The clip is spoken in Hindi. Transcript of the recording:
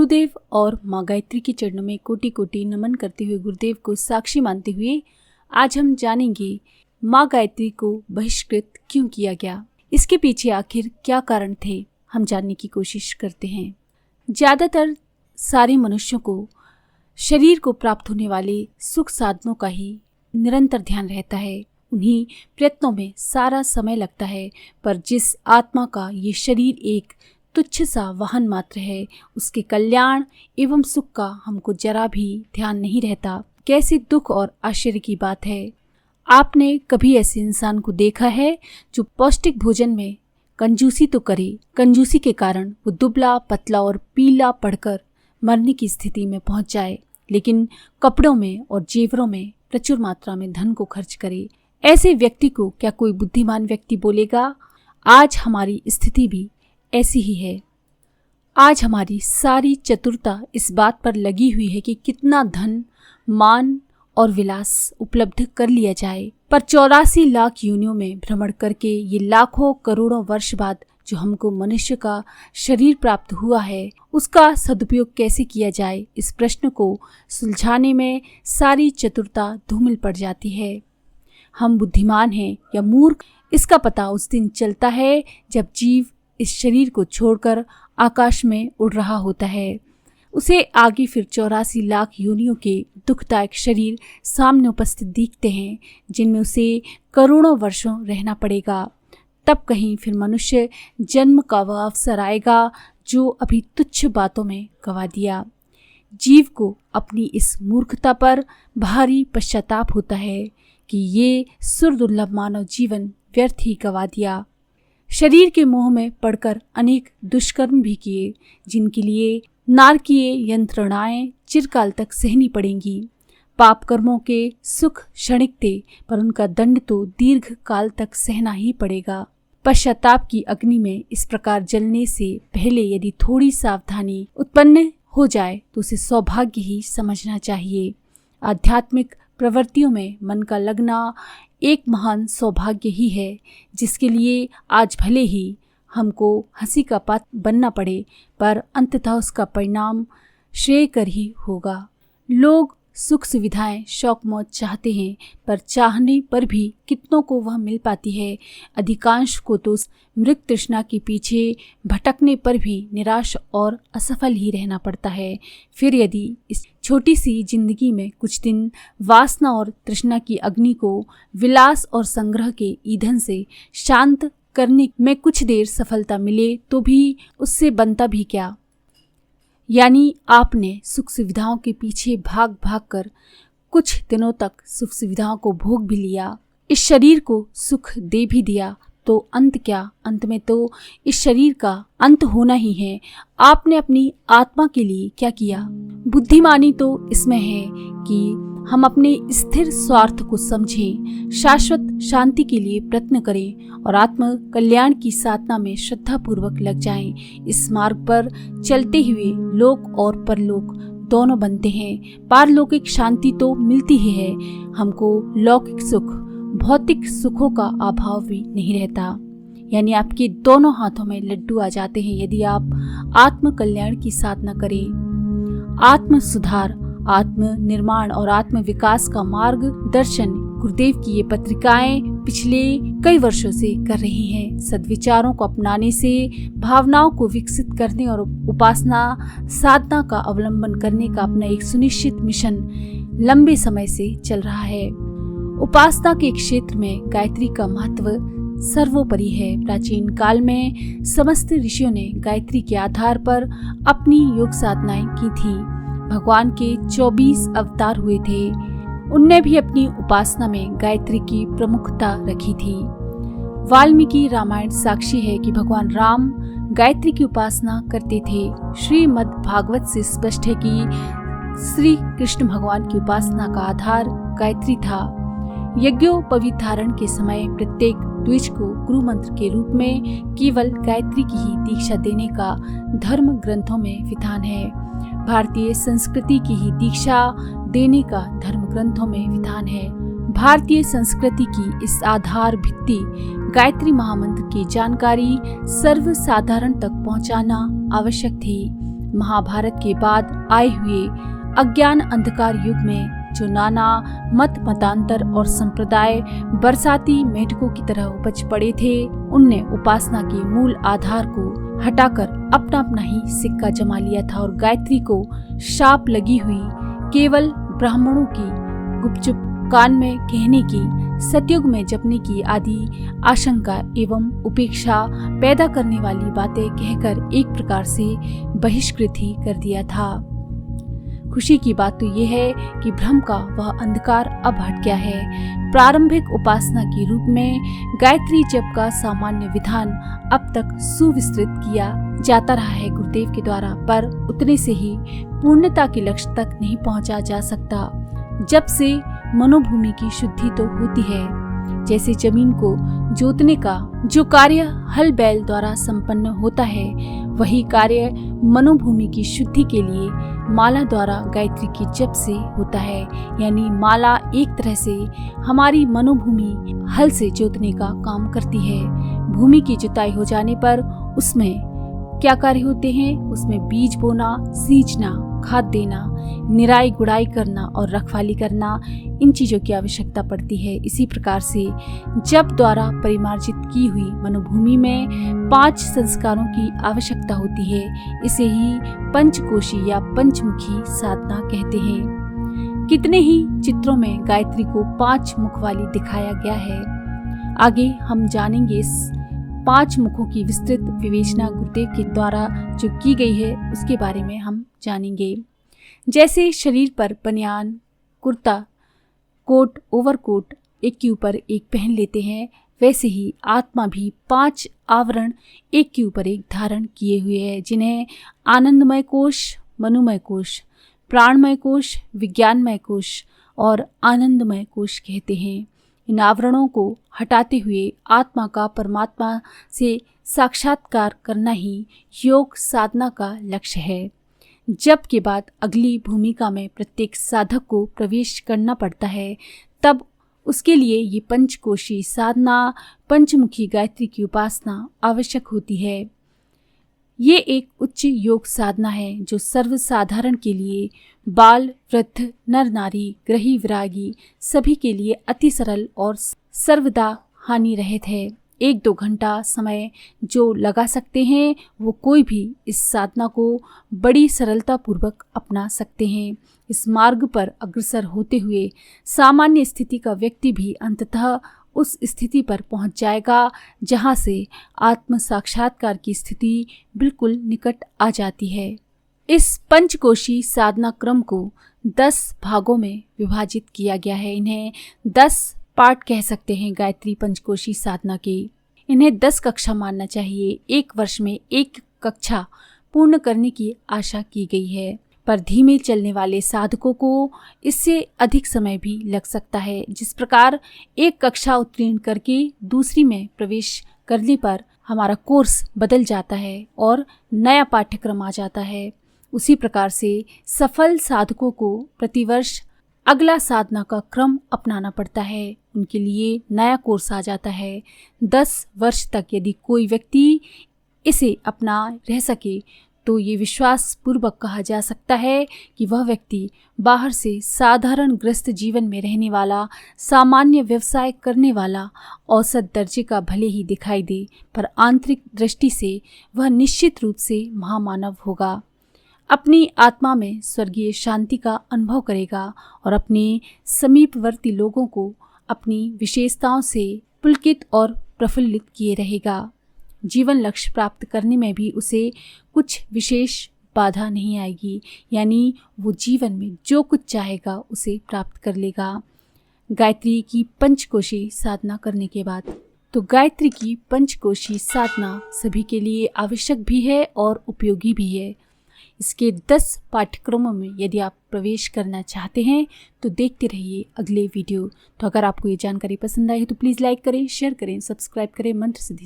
गुरुदेव और माँ गायत्री के चरणों में कोटि कोटि नमन करते हुए, गुरुदेव को साक्षी मानते हुए आज हम जानेंगे माँ गायत्री को बहिष्कृत क्यों किया गया, इसके पीछे आखिर क्या कारण थे, हम जानने की कोशिश करते हैं। ज़्यादातर सारे मनुष्यों को शरीर को प्राप्त होने वाले सुख साधनों का ही निरंतर ध्यान रहता है, उन्हीं प्रयत्नों में सारा समय लगता है, पर जिस आत्मा का ये शरीर एक तुच्छ सा वाहन मात्र है, उसके कल्याण एवं सुख का हमको जरा भी ध्यान नहीं रहता। कैसे दुख और आश्चर्य की बात है। आपने कभी ऐसे इंसान को देखा है जो पौष्टिक भोजन में कंजूसी तो करे, कंजूसी के कारण वो दुबला पतला और पीला पड़कर मरने की स्थिति में पहुंच जाए, लेकिन कपड़ों में और जेवरों में प्रचुर मात्रा में धन को खर्च करे। ऐसे व्यक्ति को क्या कोई बुद्धिमान व्यक्ति बोलेगा? आज हमारी स्थिति भी ऐसी ही है। आज हमारी सारी चतुरता इस बात पर लगी हुई है कि कितना धन, मान और विलास उपलब्ध कर लिया जाए, पर 84 लाख योनियों में भ्रमण करके ये लाखों करोड़ों वर्ष बाद जो हमको मनुष्य का शरीर प्राप्त हुआ है, उसका सदुपयोग कैसे किया जाए, इस प्रश्न को सुलझाने में सारी चतुरता धूमिल पड़ जाती है। हम बुद्धिमान हैं या मूर्ख, इसका पता उस दिन चलता है जब जीव इस शरीर को छोड़कर आकाश में उड़ रहा होता है। उसे आगे फिर 84 लाख योनियों के दुखदायक शरीर सामने उपस्थित दिखते हैं, जिनमें उसे करोड़ों वर्षों रहना पड़ेगा। तब कहीं फिर मनुष्य जन्म का वह अवसर आएगा जो अभी तुच्छ बातों में गंवा दिया। जीव को अपनी इस मूर्खता पर भारी पश्चाताप होता है कि ये सुरदुर्लभ मानव जीवन व्यर्थ ही गंवा दिया। शरीर के मोह में पड़कर अनेक दुष्कर्म भी किए, जिनके लिए नारकीय यंत्रणाएं चिरकाल तक सहनी पड़ेंगी। पाप कर्मों के सुख क्षणिक थे, पर उनका दंड तो दीर्घ काल तक सहना ही पड़ेगा। पश्चाताप की अग्नि में इस प्रकार जलने से पहले यदि थोड़ी सावधानी उत्पन्न हो जाए तो उसे सौभाग्य ही समझना चाहिए। आध्यात्मिक प्रवृत्तियों में मन का लगना एक महान सौभाग्य ही है, जिसके लिए आज भले ही हमको हंसी का पात्र बनना पड़े, पर अंततः उसका परिणाम श्रेयकर ही होगा। लोग सुख सुविधाएं शौक मौज चाहते हैं, पर चाहने पर भी कितनों को वह मिल पाती है। अधिकांश को तो मृग तृष्णा के पीछे भटकने पर भी निराश और असफल ही रहना पड़ता है। फिर यदि इस छोटी सी जिंदगी में कुछ दिन वासना और तृष्णा की अग्नि को विलास और संग्रह के ईंधन से शांत करने में कुछ देर सफलता मिले तो भी उससे बनता भी क्या। यानी आपने सुख सुविधाओं के पीछे भाग भाग कर कुछ दिनों तक सुख सुविधाओं को भोग भी लिया, इस शरीर को सुख दे भी दिया, तो अंत क्या? अंत में तो इस शरीर का अंत होना ही है। आपने अपनी आत्मा के लिए क्या किया? बुद्धिमानी तो इसमें है कि हम अपने स्थिर स्वार्थ को समझें, शाश्वत शांति के लिए प्रयत्न करें और आत्म कल्याण की साधना में श्रद्धा पूर्वक लग जाएं। इस मार्ग पर चलते हुए लोक और परलोक दोनों बनते हैं। पारलौकिक शांति तो मिलती ही है, हमको लौकिक सुख, भौतिक सुखों का अभाव भी नहीं रहता। यानी आपके दोनों हाथों में लड्डू आ जाते हैं यदि आप आत्म कल्याण की साधना करें। आत्म सुधार, आत्म निर्माण और आत्म विकास का मार्गदर्शन गुरुदेव की ये पत्रिकाएं पिछले कई वर्षों से कर रही हैं। सद्विचारों को अपनाने से भावनाओं को विकसित करने और उपासना साधना का अवलंबन करने का अपना एक सुनिश्चित मिशन लंबे समय से चल रहा है। उपासना के क्षेत्र में गायत्री का महत्व सर्वोपरि है। प्राचीन काल में समस्त ऋषियों ने गायत्री के आधार पर अपनी योग साधनाएं की थी। भगवान के 24 अवतार हुए थे, उनने भी अपनी उपासना में गायत्री की प्रमुखता रखी थी। वाल्मीकि रामायण साक्षी है कि भगवान राम गायत्री की उपासना करते थे। श्रीमद् भागवत से स्पष्ट है कि श्री कृष्ण भगवान की उपासना का आधार गायत्री था। यज्ञोपवीत धारण के समय प्रत्येक द्विज को गुरु मंत्र के रूप में केवल गायत्री की ही दीक्षा देने का धर्म ग्रंथों में विधान है। भारतीय संस्कृति की ही दीक्षा देने का धर्म ग्रंथों में विधान है। भारतीय संस्कृति की इस आधार भित्ति गायत्री महामंत्र की जानकारी सर्वसाधारण तक पहुंचाना आवश्यक थी। महाभारत के बाद आए हुए अज्ञान अंधकार युग में जो नाना मत मतांतर और संप्रदाय बरसाती मेढकों की तरह उपज पड़े थे, उनने उपासना के मूल आधार को हटाकर अपना अपना ही सिक्का जमा लिया था और गायत्री को शाप लगी हुई केवल ब्राह्मणों की गुपचुप कान में कहने की, सतयुग में जपने की आदि आशंका एवं उपेक्षा पैदा करने वाली बातें कहकर एक प्रकार से बहिष्कृत ही कर दिया था। खुशी की बात तो यह है कि भ्रम का वह अंधकार अब हट गया है। प्रारंभिक उपासना के रूप में गायत्री जप का सामान्य विधान अब तक सुविस्तृत किया जाता रहा है गुरुदेव के द्वारा, पर उतने से ही पूर्णता के लक्ष्य तक नहीं पहुंचा जा सकता। जब से मनोभूमि की शुद्धि तो होती है, जैसे जमीन को जोतने का जो कार्य हल बैल द्वारा संपन्न होता है, वही कार्य मनोभूमि की शुद्धि के लिए माला द्वारा गायत्री के जप से होता है। यानी माला एक तरह से हमारी मनोभूमि हल से जोतने का काम करती है। भूमि की जुताई हो जाने पर उसमें क्या कार्य होते हैं? उसमें बीज बोना, सींचना, खाद देना, निराई गुड़ाई करना और रखवाली करना, इन चीजों की आवश्यकता पड़ती है। इसी प्रकार से जप द्वारा परिमार्जित की हुई मनोभूमि में 5 संस्कारों की आवश्यकता होती है। इसे ही पंचकोशी या पंचमुखी साधना कहते हैं। कितने ही चित्रों में गायत्री को 5 मुख वाली दिखाया गया है। आगे हम जानेंगे इस 5 मुखों की विस्तृत विवेचना गुरुदेव के द्वारा जो की गई है उसके बारे में हम जानेंगे। जैसे शरीर पर बनियान, कुर्ता, कोट, ओवरकोट एक के ऊपर एक पहन लेते हैं, वैसे ही आत्मा भी 5 आवरण एक के ऊपर एक धारण किए हुए है, जिन्हें आनंदमय कोश, मनोमय कोश, प्राणमय कोश, विज्ञानमय कोश और आनंदमय कोश कहते हैं। इन आवरणों को हटाते हुए आत्मा का परमात्मा से साक्षात्कार करना ही योग साधना का लक्ष्य है। जप के बाद अगली भूमिका में प्रत्येक साधक को प्रवेश करना पड़ता है, तब उसके लिए ये पंचकोशी साधना, पंचमुखी गायत्री की उपासना आवश्यक होती है। ये एक उच्च योग साधना है जो सर्वसाधारण के लिए, बाल, वृद्ध, नर नारी, गृही विरागी सभी के लिए अति सरल और सर्वदा हानि रहित है। 1-2 घंटा समय जो लगा सकते हैं वो कोई भी इस साधना को बड़ी सरलता पूर्वक अपना सकते हैं। इस मार्ग पर अग्रसर होते हुए सामान्य स्थिति का व्यक्ति भी अंततः उस स्थिति पर पहुंच जाएगा जहां से आत्म साक्षात्कार की स्थिति बिल्कुल निकट आ जाती है। इस पंचकोशी साधना क्रम को 10 भागों में विभाजित किया गया है। इन्हें 10 पार्ट कह सकते हैं गायत्री पंचकोशी साधना के। इन्हें 10 कक्षा मानना चाहिए। 1 वर्ष में 1 कक्षा पूर्ण करने की आशा की गई है, पर धीमे चलने वाले साधकों को इससे अधिक समय भी लग सकता है। जिस प्रकार 1 कक्षा उत्तीर्ण करके दूसरी में प्रवेश करने पर हमारा कोर्स बदल जाता है और नया पाठ्यक्रम आ जाता है, उसी प्रकार से सफल साधकों को प्रतिवर्ष अगला साधना का क्रम अपनाना पड़ता है। उनके लिए नया कोर्स आ जाता है। 10 वर्ष तक यदि कोई व्यक्ति इसे अपना रह सके तो ये विश्वास पूर्वक कहा जा सकता है कि वह व्यक्ति बाहर से साधारण ग्रस्त जीवन में रहने वाला, सामान्य व्यवसाय करने वाला, औसत दर्जे का भले ही दिखाई दे, पर आंतरिक दृष्टि से वह निश्चित रूप से महामानव होगा। अपनी आत्मा में स्वर्गीय शांति का अनुभव करेगा और अपने समीपवर्ती लोगों को अपनी विशेषताओं से पुलकित और प्रफुल्लित किए रहेगा। जीवन लक्ष्य प्राप्त करने में भी उसे कुछ विशेष बाधा नहीं आएगी, यानी वो जीवन में जो कुछ चाहेगा उसे प्राप्त कर लेगा। गायत्री की पंचकोशी साधना करने के बाद तो गायत्री की पंचकोशी साधना सभी के लिए आवश्यक भी है और उपयोगी भी है। इसके 10 पाठ्यक्रमों में यदि आप प्रवेश करना चाहते हैं तो देखते रहिए अगले वीडियो। तो अगर आपको ये जानकारी पसंद आई है तो प्लीज़ लाइक करें, शेयर करें, सब्सक्राइब करें। मंत्र सिद्धि